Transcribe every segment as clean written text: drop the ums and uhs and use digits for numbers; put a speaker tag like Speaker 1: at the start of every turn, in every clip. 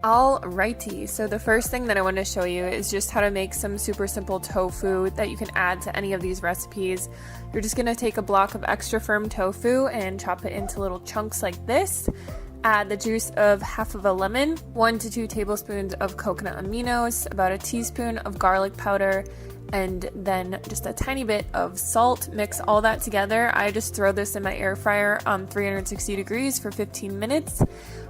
Speaker 1: Alrighty, so the first thing that I want to show you is just how to make some super simple tofu that you can add to any of these recipes. You're just going to take a block of extra firm tofu and chop it into little chunks like this. Add the juice of half of a lemon, 1 to 2 tablespoons of coconut aminos, about a teaspoon of garlic powder, and then just a tiny bit of salt. Mix all that together. I just throw this in my air fryer on 360 degrees for 15 minutes.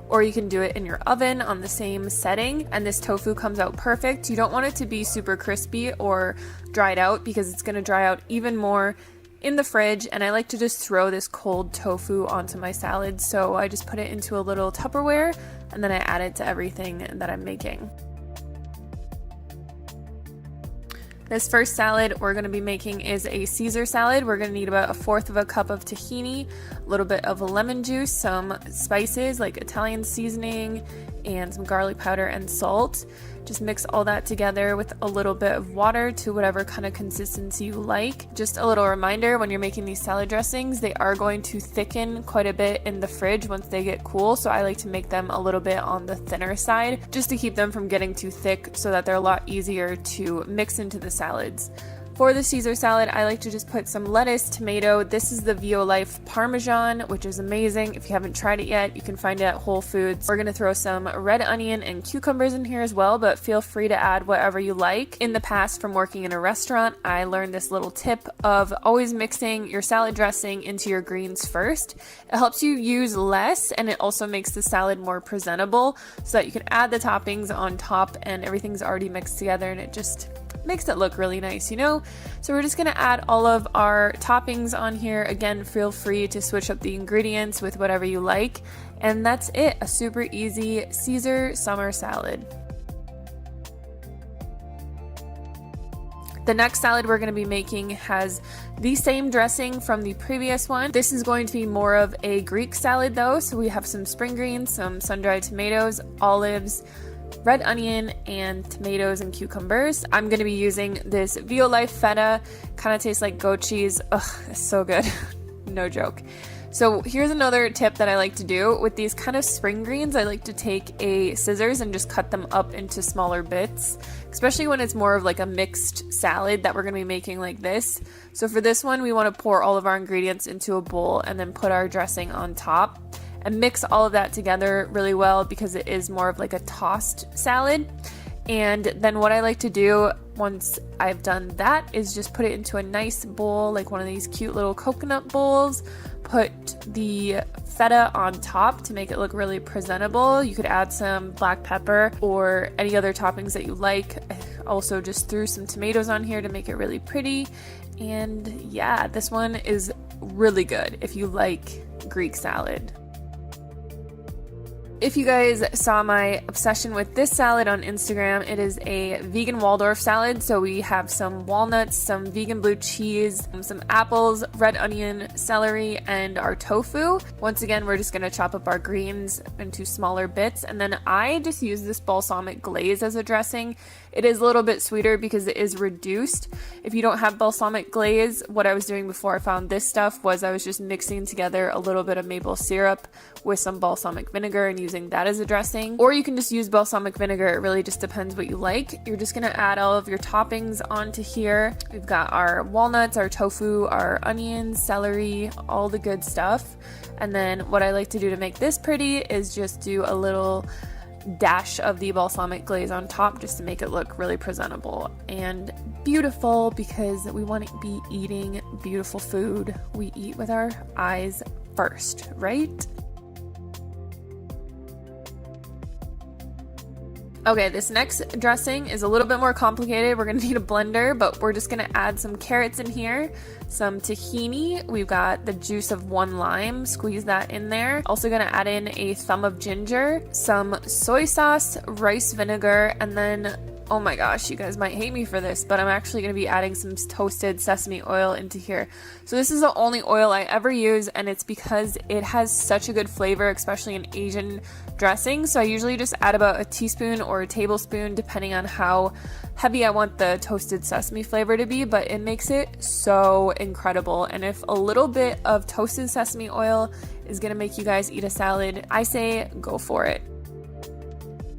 Speaker 1: Or you can do it in your oven on the same setting, and this tofu comes out perfect. You don't want it to be super crispy or dried out because it's going to dry out even more in the fridge, and I like to just throw this cold tofu onto my salad, so I just put it into a little Tupperware and then I add it to everything that I'm making. This first salad we're going to be making is a Caesar salad. We're going to need about 1/4 cup of tahini, a little bit of lemon juice, some spices like Italian seasoning, and some garlic powder and salt. Just mix all that together with a little bit of water to whatever kind of consistency you like. Just a little reminder, when you're making these salad dressings, they are going to thicken quite a bit in the fridge once they get cool, so I like to make them a little bit on the thinner side just to keep them from getting too thick so that they're a lot easier to mix into the salads. For the Caesar salad, I like to just put some lettuce, tomato. This is the Violife Parmesan, which is amazing. If you haven't tried it yet, you can find it at Whole Foods. We're going to throw some red onion and cucumbers in here as well, but feel free to add whatever you like. In the past, from working in a restaurant, I learned this little tip of always mixing your salad dressing into your greens first. It helps you use less, and it also makes the salad more presentable so that you can add the toppings on top and everything's already mixed together, and it just makes it look really nice, you know? So we're just gonna add all of our toppings on here. Again, feel free to switch up the ingredients with whatever you like. And that's it, a super easy Caesar summer salad. The next salad we're going to be making has the same dressing from the previous one. This is going to be more of a Greek salad though, so we have some spring greens, some sun-dried tomatoes, olives, red onion, and tomatoes and cucumbers. I'm going to be using this Violife feta. Kind of tastes like goat cheese. Ugh, it's so good. No joke. So here's another tip that I like to do. With these kind of spring greens, I like to take a scissors and just cut them up into smaller bits, especially when it's more of like a mixed salad that we're going to be making like this. So for this one, we want to pour all of our ingredients into a bowl and then put our dressing on top and mix all of that together really well because it is more of like a tossed salad. And then what I like to do once I've done that is just put it into a nice bowl, like one of these cute little coconut bowls. Put the feta on top to make it look really presentable. You could add some black pepper or any other toppings that you like. I also just threw some tomatoes on here to make it really pretty. And yeah, this one is really good if you like Greek salad. If you guys saw my obsession with this salad on Instagram, it is a vegan Waldorf salad. So we have some walnuts, some vegan blue cheese, some apples, red onion, celery, and our tofu. Once again, we're just going to chop up our greens into smaller bits. And then I just use this balsamic glaze as a dressing. It is a little bit sweeter because it is reduced. If you don't have balsamic glaze, what I was doing before I found this stuff was I was just mixing together a little bit of maple syrup with some balsamic vinegar and using that as a dressing. Or you can just use balsamic vinegar. It really just depends what you like. You're just going to add all of your toppings onto here. We've got our walnuts, our tofu, our onions, celery, all the good stuff. And then what I like to do to make this pretty is just do a little dash of the balsamic glaze on top just to make it look really presentable and beautiful, because we want to be eating beautiful food. We eat with our eyes first, right? Okay, this next dressing is a little bit more complicated. We're going to need a blender, but we're just going to add some carrots in here, some tahini. We've got the juice of 1 lime, squeeze that in there. Also going to add in a thumb of ginger, some soy sauce, rice vinegar, and then, oh my gosh, you guys might hate me for this, but I'm actually going to be adding some toasted sesame oil into here. So this is the only oil I ever use, and it's because it has such a good flavor, especially in Asian dressing. So I usually just add about a teaspoon or a tablespoon depending on how heavy I want the toasted sesame flavor to be, but it makes it so incredible. And if a little bit of toasted sesame oil is going to make you guys eat a salad, I say go for it.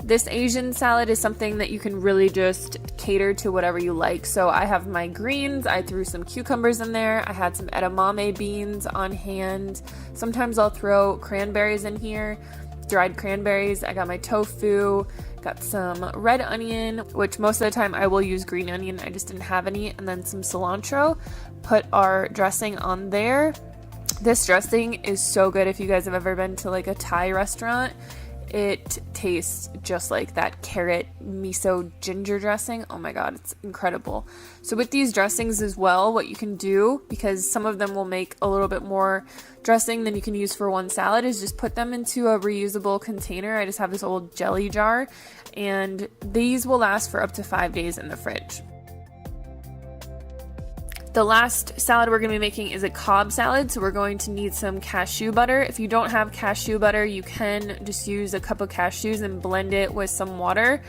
Speaker 1: This Asian salad is something that you can really just cater to whatever you like. So I have my greens, I threw some cucumbers in there, I had some edamame beans on hand. Sometimes I'll throw cranberries in here, dried cranberries. I got my tofu, got some red onion, which most of the time I will use green onion, I just didn't have any, and then some cilantro. Put our dressing on there. This dressing is so good. If you guys have ever been to like a Thai restaurant, it tastes just like that carrot miso ginger dressing. Oh my god, it's incredible. So with these dressings as well, what you can do, because some of them will make a little bit more dressing than you can use for one salad, is just put them into a reusable container. I just have this old jelly jar, and these will last for up to 5 days in the fridge. The last salad we're going to be making is a Cobb salad, so we're going to need some cashew butter. If you don't have cashew butter, you can just use a cup of cashews and blend it with some water.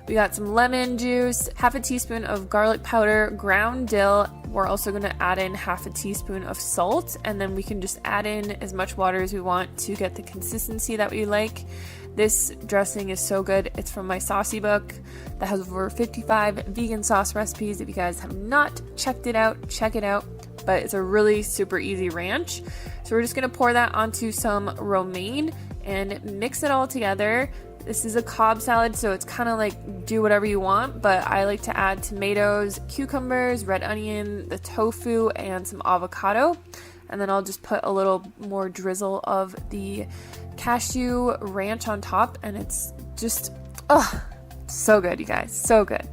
Speaker 1: We got some lemon juice, half a teaspoon of garlic powder, ground dill. We're also going to add in half a teaspoon of salt, and then we can just add in as much water as we want to get the consistency that we like. This dressing is so good. It's from my saucy book that has over 55 vegan sauce recipes. If you guys have not checked it out, check it out. But it's a really super easy ranch. So we're just going to pour that onto some romaine and mix it all together. This is a Cobb salad, so it's kind of like do whatever you want, but I like to add tomatoes, cucumbers, red onion, the tofu, and some avocado. And then I'll just put a little more drizzle of the cashew ranch on top, and it's just, oh, so good, you guys, so good.